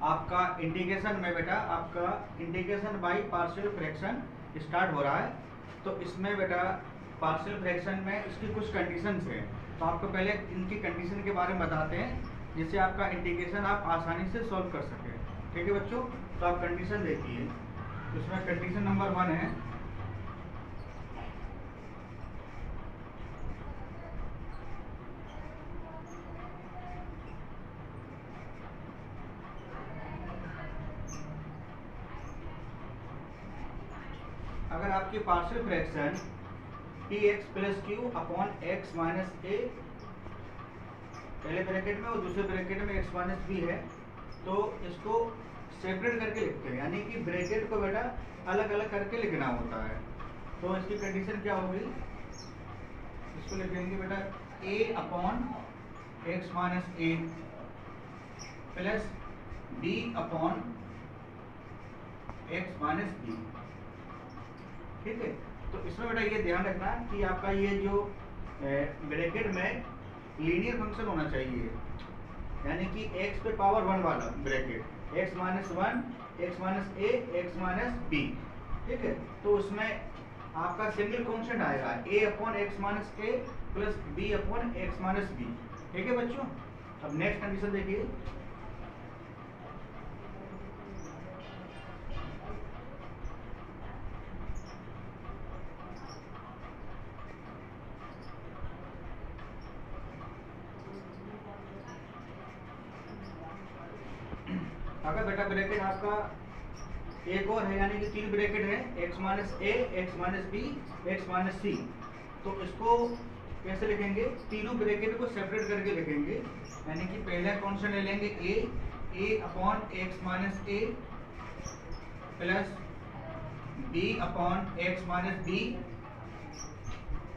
आपका इंटीग्रेशन में बेटा आपका integration by partial fraction start हो रहा है। तो इसमें बेटा पार्शियल फ्रैक्शन में इसकी कुछ कंडीशंस हैं, तो आपको पहले इनकी कंडीशन के बारे में बताते हैं जिससे आपका इंटीग्रेशन आप आसानी से सॉल्व कर सकें। ठीक है बच्चों, तो आप कंडीशन देखिए। तो इसमें कंडीशन नंबर 1 है अगर आपकी partial fraction px plus Q upon x minus A पहले ब्रैकेट में और दूसरे ब्रैकेट में x माइनस बी है, तो इसको सेपरेट करके लिखते हैं, यानी कि ब्रैकेट को बेटा अलग अलग करके लिखना होता है। तो इसकी कंडीशन क्या होगी, इसको लिखेंगे बेटा a upon x minus A plus b upon x minus B. ठीक है, तो इसमें बेटा ये ध्यान रखना कि आपका ये जो ब्रैकेट में लीनियर फंक्शन होना चाहिए, यानी कि x पे पावर 1 वाला bracket, x minus 1, X minus A, X minus B. ठीक है, तो उसमें आपका सिंगल कांस्टेंट आएगा a upon x minus A plus b upon x minus B. ठीक है बच्चों, अब नेक्स्ट कंडीशन देखिए। अगर बेटा ब्रैकेट आपका एक और है, यानी कि 3 ब्रैकेट है, x minus A, X minus B, X minus C, तो इसको कैसे लिखेंगे, तीनों ब्रैकेट को सेपरेट करके लिखेंगे, यानी कि पहला कांस्टेंट ले लेंगे a upon x minus A plus b upon x minus B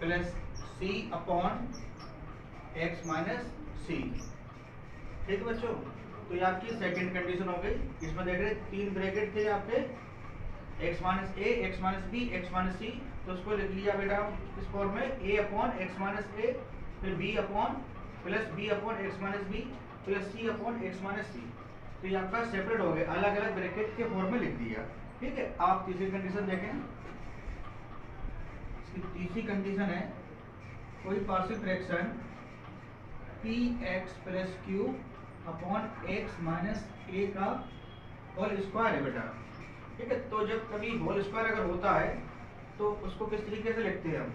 plus c upon x minus C. ठीक है बच्चों, तो ये आपकी सेकंड कंडीशन हो गई। इसमें देख रहे 3 ब्रैकेट थे आपके, x minus A, X minus B, X minus C, तो उसको लिख लिया बेटा इस फॉर्म में a upon x minus A फिर b upon plus b upon x minus B plus c upon x minus C. तो ये आपका सेपरेट हो गया, अलग अलग ब्रैकेट के फॉर्म में लिख दिया। ठीक है, आप तीसरी कंडीशन देखें। इसकी तीसरी कंडीशन है कोई partial fraction P X plus Q upon x minus A का होल स्क्वायर है बेटा। ठीक है, तो जब कभी होल स्क्वायर अगर होता है तो उसको किस तरीके से लिखते हैं हम,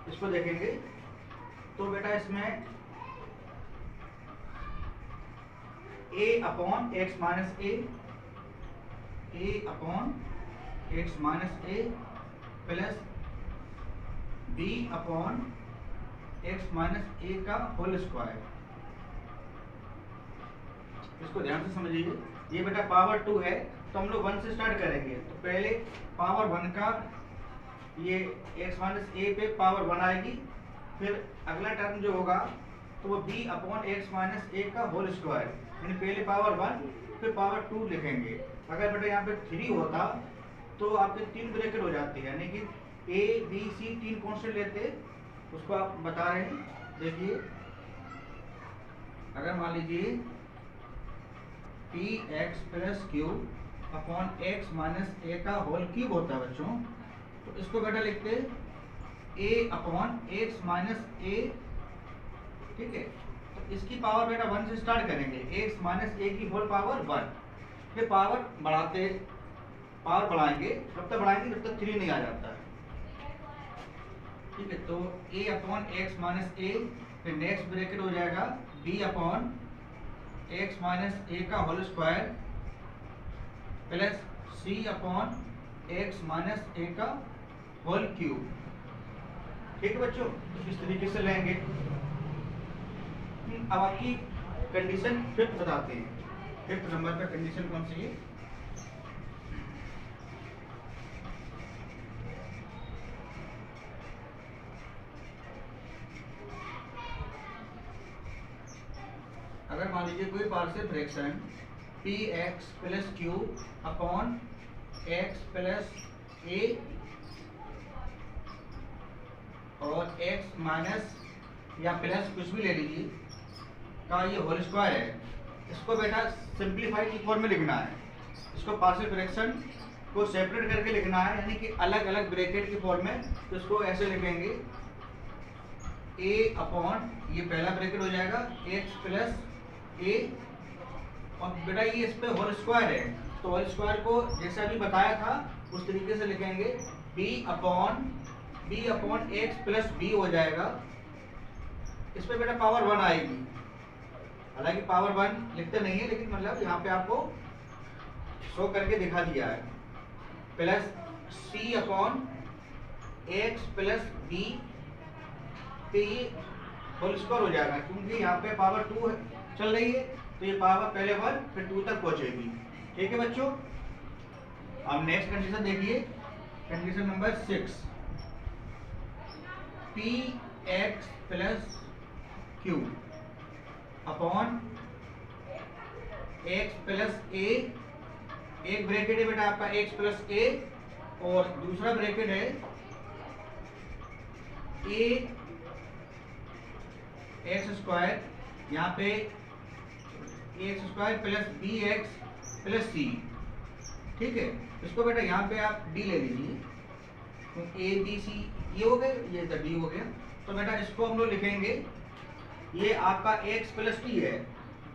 इसको देखेंगे। तो बेटा इसमें a upon x minus A upon x minus A plus b upon x minus A का होल स्क्वायर। इसको ध्यान से समझिए, ये बेटा पावर 2 है, तो हम लोग 1 से स्टार्ट करेंगे। तो पहले पावर 1 का ये x माइनस ए पे पावर 1 आएगी, फिर अगला टर्म जो होगा तो वो b upon x minus A का होल स्क्वायर, यानी पहले पावर 1 फिर पावर 2 लिखेंगे। अगर बेटा यहाँ पे 3 होता तो आपके 3 ब्रैकेट हो जाती है, यानी कि a b c 3 कांस्टेंट लेते, उसको आप बता रहे हैं। देखिए अगर मान लीजिए P X plus Q upon x minus A का होल क्यूब होता है बच्चों, तो इसको बेटा लिखते a अपॉन एक्स माइनस ए। ठीक है, तो इसकी पावर बेटा 1 से स्टार्ट करेंगे, एक्स माइनस ए की होल पावर 1, फिर पावर बढ़ाएंगे, जब तक बढ़ाएंगे जब तक 3 नहीं आ जाता है। ठीक है, तो a upon x minus A, फिर नेक्स्ट ब्रैकेट हो जाएगा b upon x minus A का whole square plus c upon x minus A का होल क्यूब। ठीक है बच्चों, इस तरीके से लेंगे। अब आपकी कंडीशन 5th बताते हैं। 5th नंबर पर कंडीशन कौन सी है, अगर मान लीजिए कोई partial fraction P X plus Q upon X plus A और एक्स माइनस या प्लस कुछ भी ले लीजिए का ये होल स्क्वायर है, इसको बेटा सिंप्लीफाई की फॉर्म में लिखना है, इसको पार्शियल फ्रैक्शन को सेपरेट करके लिखना है, यानी कि अलग अलग ब्रैकेट की फॉर्म में। तो इसको ऐसे लिखेंगे a अपॉन, ये पहला ब्रैकेट हो जाएगा x प्लस a, और बेटा ये इस पे होल स्क्वायर है, तो होल स्क्वायर को जैसा अभी बताया था उस तरीके से लिखेंगे b upon x plus b हो जाएगा। इस पे बेटा पावर 1 आएगी, हालांकि पावर 1 लिखते नहीं है, लेकिन मतलब यहाँ पे आपको शो करके दिखा दिया है, plus c upon x plus b पे ये होल स्क्वायर हो जाएगा, क्योंकि यहाँ पे पावर 2 चल रही है, तो ये पावर पहले 1 फिर 2 तक पहुंचेगी। ठीक है बच्चों, अब नेक्स्ट कंडीशन देखिए, condition number 6, px plus q upon x plus a, एक ब्रैकेट है बेटा आपका x प्लस a और दूसरा ब्रैकेट है a एक्स स्क्वायर, यहाँ पे x square plus b x plus c. ठीक है, इसको बेटा यहाँ पे आप डी ले लीजिए, तो ए बी सी ये हो गए, ये डी हो गया। तो बेटा इसको हम लोग लिखेंगे, ये आपका x प्लस टी है।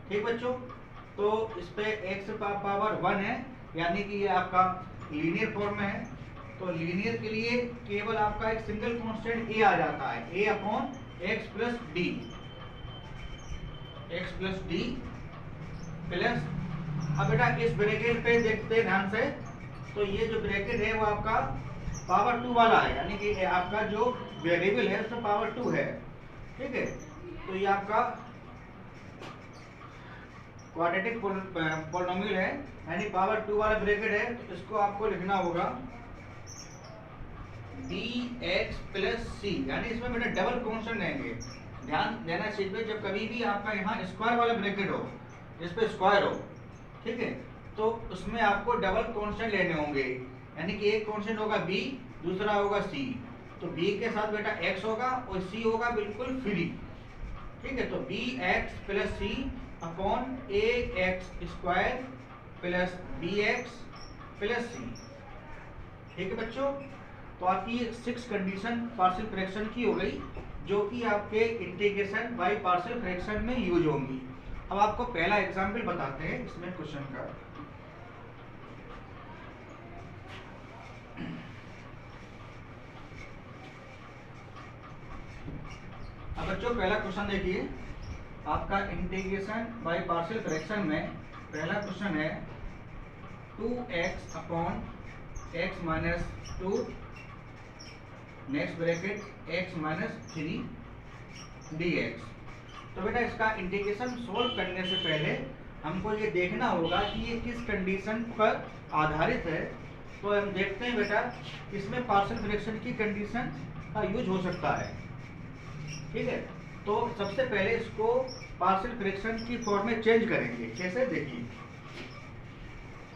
ठीक बच्चों, तो इस पे x पावर 1 है, यानी कि ये आपका लीनियर फॉर्म में है। तो लीनियर के लिए केवल आपका एक सिंगल कांस्टेंट a आ जाता है, a upon X plus D, x plus D plus, अब बेटा इस ब्रैकेट पे देखते हैं ध्यान से, तो ये जो ब्रैकेट है वो आपका पावर 2 वाला है, यानी कि आपका जो वेरिएबल है उसमें पावर 2 है। ठीक है, तो ये आपका क्वाड्रेटिक पॉलिनोमियल है, यानी पावर 2 वाला ब्रैकेट है, तो इसको आपको लिखना होगा dx प्लस सी, यानी इसमें बेटा डबल कांस्टेंट लेंगे। ध्यान देना चीज पे, जब कभी भी आपका यहाँ स्क्वायर वाला ब्रैकेट हो, जिस पे स्क्वायर हो, ठीक है, तो उसमें आपको डबल कांस्टेंट लेने होंगे, यानी कि एक कांस्टेंट होगा b, दूसरा होगा c। तो b के साथ बेटा x होगा और c होगा बिल्कुल फ्री। ठीक है, तो bx plus c upon ax square plus bx plus c. ठीक है बच्चों, तो आपकी 6 कंडीशन पार्शियल फ्रैक्शन की हो गई, जो कि आपके इंटीग्रेशन बाय पार्शियल फ्रैक्शन में यूज होंगी। अब आपको पहला एग्जांपल बताते हैं इसमें क्वेश्चन का। अब बच्चों पहला क्वेश्चन देखिए, आपका इंटीग्रेशन बाय पार्शियल फ्रैक्शन में पहला क्वेश्चन है 2x upon x minus 2, next bracket x minus 3 dx। तो बेटा इसका इंटीग्रेशन सोल्व करने से पहले हमको ये देखना होगा कि ये किस कंडीशन पर आधारित है। तो हम देखते हैं बेटा, इसमें पार्शियल फ्रैक्शन की कंडीशन का यूज हो सकता है। ठीक है, तो सबसे पहले इसको पार्शियल फ्रैक्शन की फॉर्म में चेंज करेंगे। कैसे, देखिए,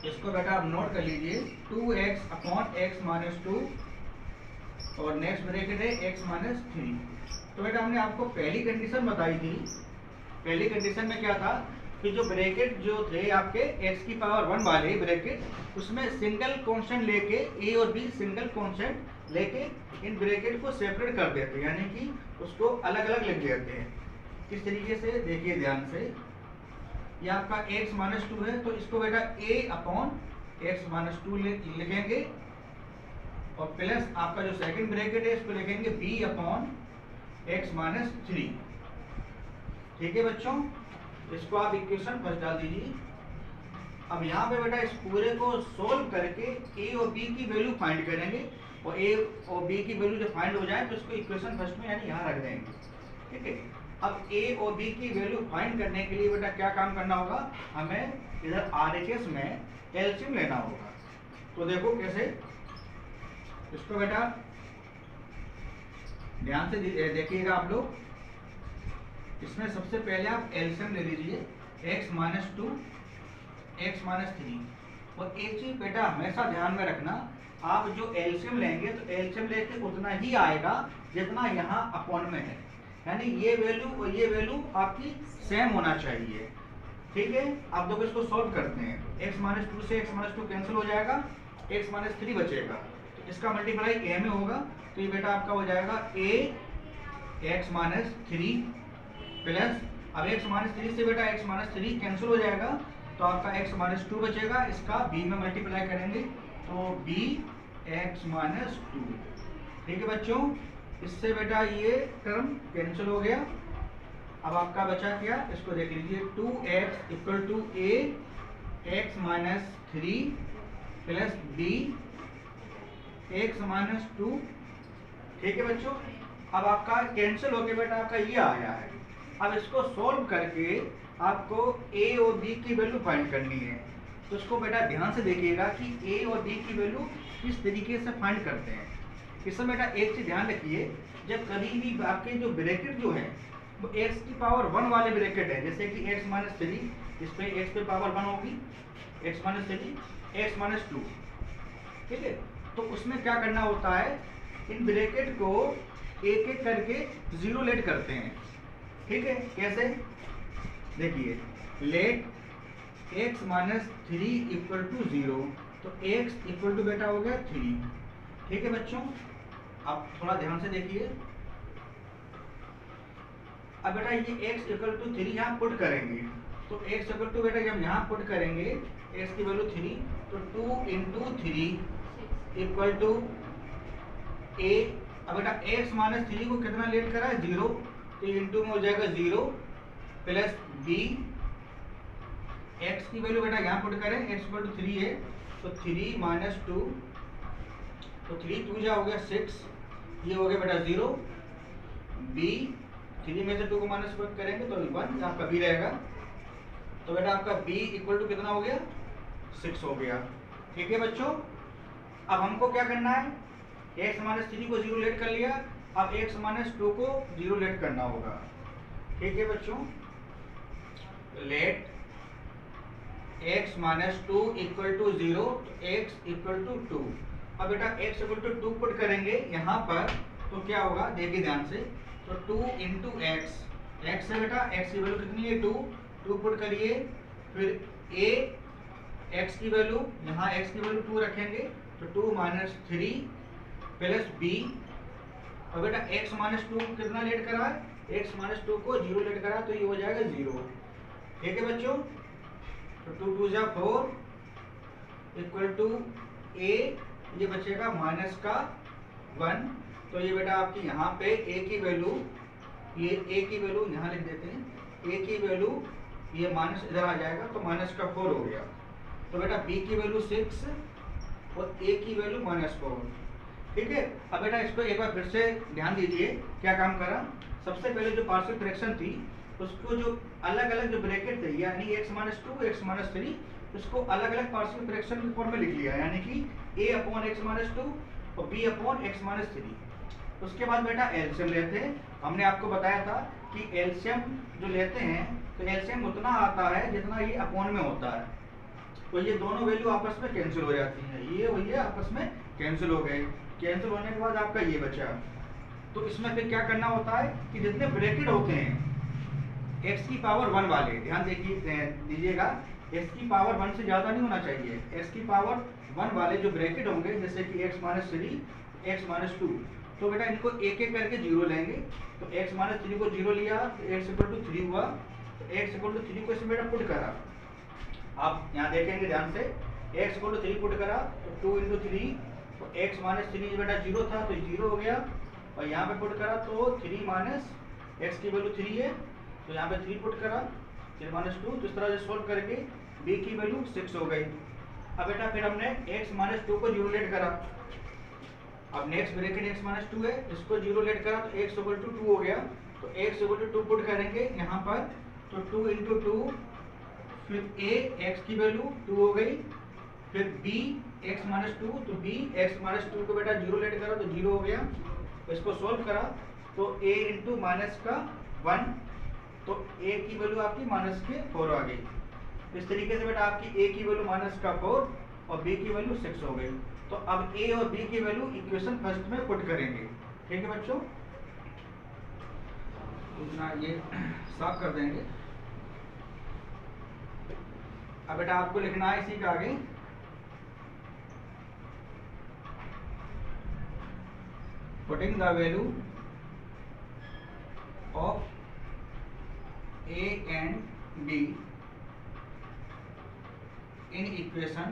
इसको बेटा आप नोट कर लीजिए, 2x अपॉन x माइनस 2 और नेक्स्ट ब्रैकेट है x माइनस 3। तो बेटा हमने आपको पहली कंडीशन बताई थी, पहली कंडीशन में क्या था कि जो ब्रैकेट जो थे आपके x की पावर 1 वाले ब्रैकेट, उसमें सिंगल कांस्टेंट लेके a और b सिंगल कांस्टेंट लेके इन ब्रैकेट को सेपरेट कर देते हैं, यानी कि उसको अलग अलग लिख देते हैं। किस तरीके से, देखिए ध्यान से, ये आपका x माइनस 2 है, तो इसको बेटा a अपॉन x माइनस 2 लिखेंगे, और प्लस आपका जो सेकंड ब्रैकेट है इसको लिखेंगे b अपॉन x माइनस 3। ठीक है बच्चों, इसको आप इक्वेशन फर्स्ट डाल दीजिए। अब यहाँ पे बेटा इस पूरे को सोल्व करके a और b की वैल्यू फाइंड करेंगे, और a और b की वैल्यू जब फाइंड हो जाए तो इसको इक्वेशन फर्स्ट में यानी यहाँ रख देंगे। ठीक है, अब a और b की वैल्यू फाइंड करने के लिए बेटा क्या काम करना होगा, हमें इधर RHS में एलसीएम लेना होगा। तो देखो कैसे, इसको बेटा ध्यान से देखिएगा आप लोग, इसमें सबसे पहले आप एलसीएम ले लीजिए, x माइनस 2 x माइनस 3। और एक चीज बेटा हमेशा ध्यान में रखना, आप जो एलसीएम लेंगे तो एलसीएम लेके उतना ही आएगा जितना यहाँ अपॉन में है, यानी ये वैल्यू और ये वैल्यू आपकी सेम होना चाहिए। ठीक है, अब देखो इसको सॉल्व करते हैं। x माइनस टू से x माइनस टू कैंसिल हो जाएगा, x माइनस थ्री बचेगा, तो इसका मल्टीप्लाई a में होगा, तो ये बेटा आपका हो जाएगा a x minus three plus, अब x माइनस थ्री से बेटा x माइनस थ्री कैंसिल हो जाएगा, तो आपका x माइनस टू बचेगा, इसका b में मल्टीप्लाई करेंगे तो b x माइनस टू। ठीक है बच्चों, इससे बेटा ये टर्म कैंसिल हो गया। अब आपका बचा क्या, इसको देख लीजिए, 2x equal to a x minus three plus b x minus two. ठीक है बच्चों, अब आपका कैंसिल होके बेटा आपका ये आया है। अब इसको सॉल्व करके आपको a और b की वैल्यू फाइंड करनी है। तो इसको बेटा ध्यान से देखिएगा कि a और b की वैल्यू किस तरीके से फाइंड करते हैं। इसमें बेटा एक चीज ध्यान रखिए, जब कभी भी आपके जो ब्रैकेट जो है वो x की पावर 1 वाले ब्रैकेट है, जैसे कि x माइनस थ्री, इस पे x पे पावर 1 होगी, x minus three, x minus two. ठीक है, तो उसमें क्या करना होता है, इन ब्रैकेट को एक एक करके जीरो लेट करते हैं। ठीक है, कैसे देखिए, let x minus three equal to zero, तो x इक्वल टू बेटा हो गया थ्री। ठीक है बच्चों, अब थोड़ा ध्यान से देखिए। अब बेटा ये x इक्वल टू थ्री यहाँ पुट करेंगे, तो x इक्वल टू बेटा जब यहाँ पुट करेंगे x की वैल्यू थ्री, तो two into three equal to a। अब बेटा x माइनस थ्री को कितना लेट करा है, जीरो, तो इंटू में हो जाएगा जीरो प्लस b। x की वैल्यू बेटा यहाँ पुट करें, x इक्वल टू थ्री है, तो थ्री माइनस टू, तो थ्री टू जा हो गया सिक्स, ये हो गया बेटा जीरो। b, थ्री में से टू को माइनस करेंगे तो वन, आपका b रहेगा, तो बेटा आपका b इक्वल टू कितना हो गया, सिक्स हो गया। ठीक है बच्चों, अब हमको क्या करना है, x माइनस थ्री को जीरो लेट कर लिया, अब x माइनस टू को जीरो लेट करना होगा। ठीक है बच्चों, let x minus two equal to zero, तो x इक्वल टू टू। अब बेटा x equal to two put करेंगे यहाँ पर, तो क्या होगा देखिए ध्यान से, तो टू इंटू एक्स, एक्स से बेटा x की वैल्यू कितनी है, टू, टू पुट करिए, फिर a x की वैल्यू, यहाँ x की वैल्यू टू रखेंगे, तो two minus three plus b। और बेटा x माइनस टू कितना लेट करा है, x माइनस टू को जीरो लेट करा, तो ये हो जाएगा जीरो। ठीक है बच्चों, तो टू टू जा फोर इक्वल टू a, ये बचेगा माइनस का वन, तो ये बेटा आपकी यहाँ पे a की वैल्यू, ये a की वैल्यू यहाँ लिख देते हैं, a की वैल्यू ये माइनस इधर आ जाएगा, तो माइनस का फोर हो गया। तो बेटा b की वैल्यू सिक्स और a की वैल्यू माइनस फोर। ठीक है, अब बेटा इसको एक बार फिर से ध्यान दीजिए क्या काम करा। सबसे पहले जो पार्शियल फ्रैक्शन थी उसको जो अलग अलग जो ब्रैकेट थे, यानी x minus to, x minus three, उसको अलग अलग पार्शियल फ्रैक्शन के फॉर्म में लिख लिया, यानी कि a upon x minus to और b upon x minus three. उसके बाद बेटा एलसीएम लेते हैं। हमने आपको बताया था कि एलसीएम जो लेते हैं तो एलसीएम उतना आता है जितना ये अपॉन में होता है, तो ये दोनों वैल्यू आपस में कैंसिल हो जाती हैं, ये और ये आपस में कैंसिल हो गए। कैंसिल होने के बाद आपका ये बचा, तो इसमें फिर क्या करना होता है कि जितने ब्रैकेट होते हैं x की पावर वन वाले, ध्यान दीजिएगा, x की पावर वन से ज़्यादा नहीं होना चाहिए, x की पावर वन वाले जो ब्रैकेट होंगे, जैसे कि x minus three, x minus two, तो बेटा इनको एक एक करके जीरो लेंगे। तो x माइनस थ्री को जीरो लिया तो x इक्वल टू थ्री हुआ, तो x इक्वल टू थ्री को इसमें बेटा पुट करा। आप यहाँ देखेंगे ध्यान से, x equal to three put करा, तो टू इंटू थ्री, तो x माइनस थ्री बेटा जीरो था तो जीरो हो गया, और यहाँ पे पुट करा तो थ्री माइनस एक्स की वैल्यू थ्री है, तो यहाँ पे थ्री पुट करा, थ्री माइनस टू, तो इस तरह से सोल्व करके b की वैल्यू सिक्स हो गई। अब बेटा फिर हमने x माइनस टू को जीरो लेट करा, अब next bracket x minus to है, इसको जीरो लेट करा तो x इक्वल टू टू हो गया, तो x equal to two put करेंगे यहाँ पर, तो टू इंटू टू, फिर a x की वैल्यू टू हो गई, फिर b x माइनस टू, तो b x माइनस टू को बेटा जीरो लेट करा तो जीरो हो गया, तो इसको सोल्व करा तो a इंटू माइनस का वन, तो a की वैल्यू आपकी माइनस के फोर आ गई। इस तरीके से बेटा आपकी a की वैल्यू माइनस का फोर और b की वैल्यू सिक्स हो गई। तो अब a और b की वैल्यू इक्वेशन फर्स्ट में पुट करेंगे। ठीक है बच्चों, इतना ये साफ कर देंगे। अब बेटा आपको लिखना है इसी के आगे putting the value of a and b in equation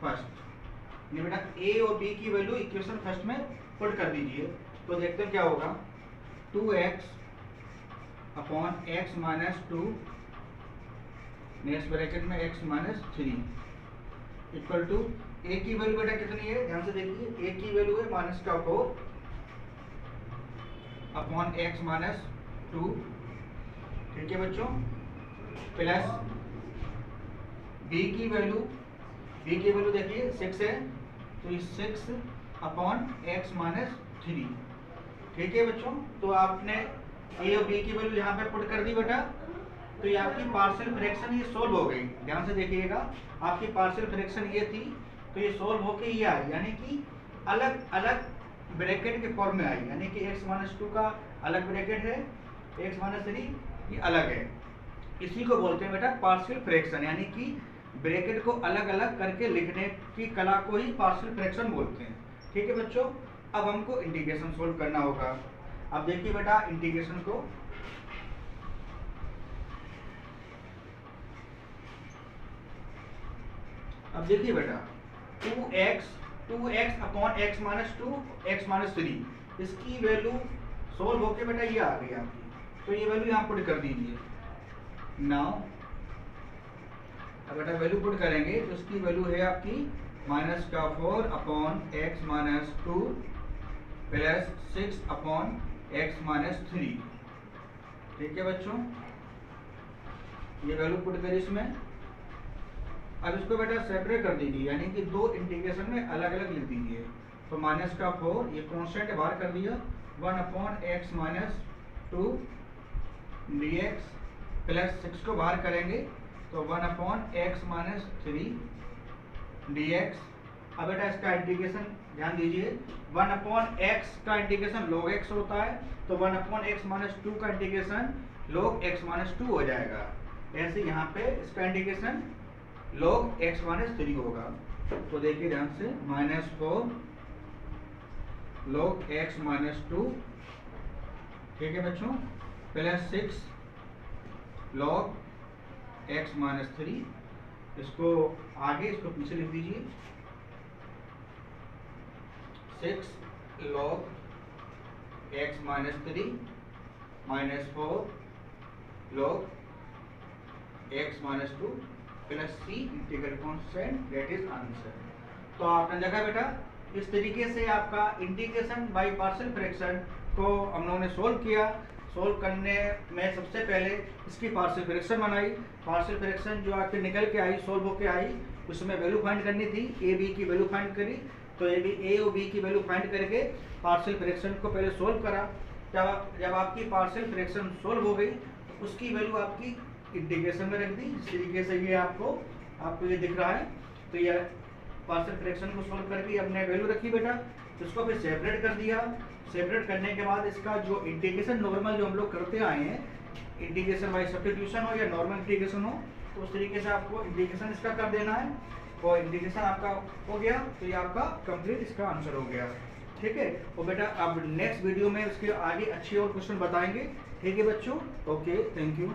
first. ये बेटा a और b की वैल्यू इक्वेशन फर्स्ट में पुट कर दीजिए। तो देखते हैं क्या होगा, 2x upon x minus 2 next bracket में x minus 3 equal to a की वैल्यू बेटा कितनी है, ध्यान से देखिए। a की वैल्यू है -4 अपॉन x माइनस 2, ठीक है बच्चों, प्लस b की वैल्यू देखिए 6 है, तो ये 6 अपॉन x माइनस 3, ठीक है बच्चों। तो आपने a और b की वैल्यू यहाँ पे पुट कर दी बेटा, तो ये आपकी पार्शियल फ्रैक्शन ये सोल्व हो गई। ध्यान से देखिएगा, आपकी पार्शियल फ्रैक्शन ये थी, तो ये सोल्व होके ये आई, यानी कि अलग अलग ब्रैकेट के फॉर्म में आई, यानी कि x माइनस 2 का अलग ब्रैकेट है, x माइनस 3 ये अलग है। इसी को बोलते हैं बेटा पार्शियल फ्रैक्शन, यानी कि ब्रैकेट को अलग अलग करके लिखने की कला को ही पार्शियल फ्रैक्शन बोलते हैं, ठीक है बच्चों। अब हमको इंटीग्रेशन सोल्व करना होगा। अब देखिए बेटा इंटीग्रेशन को, अब देखिए बेटा 2x upon x minus 2 x minus 3, इसकी वैल्यू सोल्व होके बेटा ये आ गई आपकी, तो ये वैल्यू यहाँ पुट कर दीजिए। नाउ अब बेटा वैल्यू पुट करेंगे तो इसकी वैल्यू है आपकी -4 upon x minus 2 plus 6 upon x minus 3, ठीक है बच्चों। ये वैल्यू पुट करी इसमें। अब इसको बेटा सेपरेट कर दीजिए, यानी कि दो इंटीग्रेशन में अलग अलग लिख दीजिए। तो -4 ये कॉन्स्टेंट बाहर कर दिया, 1 upon x minus 2 dx plus 6 को बाहर करेंगे तो 1 अपॉन x माइनस 3 dx। अब बेटा इसका इंटीग्रेशन ध्यान दीजिए, 1 अपॉन x का इंटीग्रेशन log x होता है, तो 1 अपॉन x माइनस 2 का इंटीग्रेशन log x माइनस 2 हो जाएगा। ऐसे यहाँ पे इसका इंटीग्रेशन log x माइनस 3 होगा। तो देखिए ध्यान से, -4 log x माइनस 2, ठीक है बच्चों, प्लस 6 log x माइनस 3। इसको आगे इसको पीछे लिख दीजिए, 6 log x minus 3 -4 log x minus 2 plus c integral constant, that is answer. तो आपने देखा बेटा, इस तरीके से आपका इंटीग्रेशन बाय पार्शियल फ्रैक्शन को हम लोगों ने सोल्व किया। सोल्व करने में सबसे पहले इसकी पार्शियल फ्रैक्शन बनाई, पार्शियल फ्रैक्शन जो आपके निकल के आई, सोल्व होके आई, उसमें वैल्यू फाइंड करनी थी, ए बी की वैल्यू फाइंड करी, तो ए और बी की वैल्यू फाइंड करके पार्शियल फ्रैक्शन को पहले सोल्व करा। जब आपकी पार्शियल फ्रैक्शन सोल्व हो गई तो उसकी वैल्यू आपकी इंटीग्रेशन में रख दी, जिस तरीके से ये आपको ये दिख रहा है। तो ये पार्शियल फ्रैक्शन को सोल्व करके हमने वैल्यू रखी बेटा, तो इसको फिर सेपरेट कर दिया। सेपरेट करने के बाद इसका जो इंटीग्रेशन नॉर्मल जो हम लोग करते आए हैं, इंटीग्रेशन बाय सब्स्टिट्यूशन हो या नॉर्मल इंटीग्रेशन हो, तो उस तरीके से आपको इंटीग्रेशन इसका कर देना है, और इंटीग्रेशन आपका हो गया तो ये आपका कंप्लीट इसका आंसर हो गया, ठीक है। और बेटा अब नेक्स्ट वीडियो में इसके आगे अच्छे और क्वेश्चन बताएंगे, ठीक है बच्चों। Okay, thank you.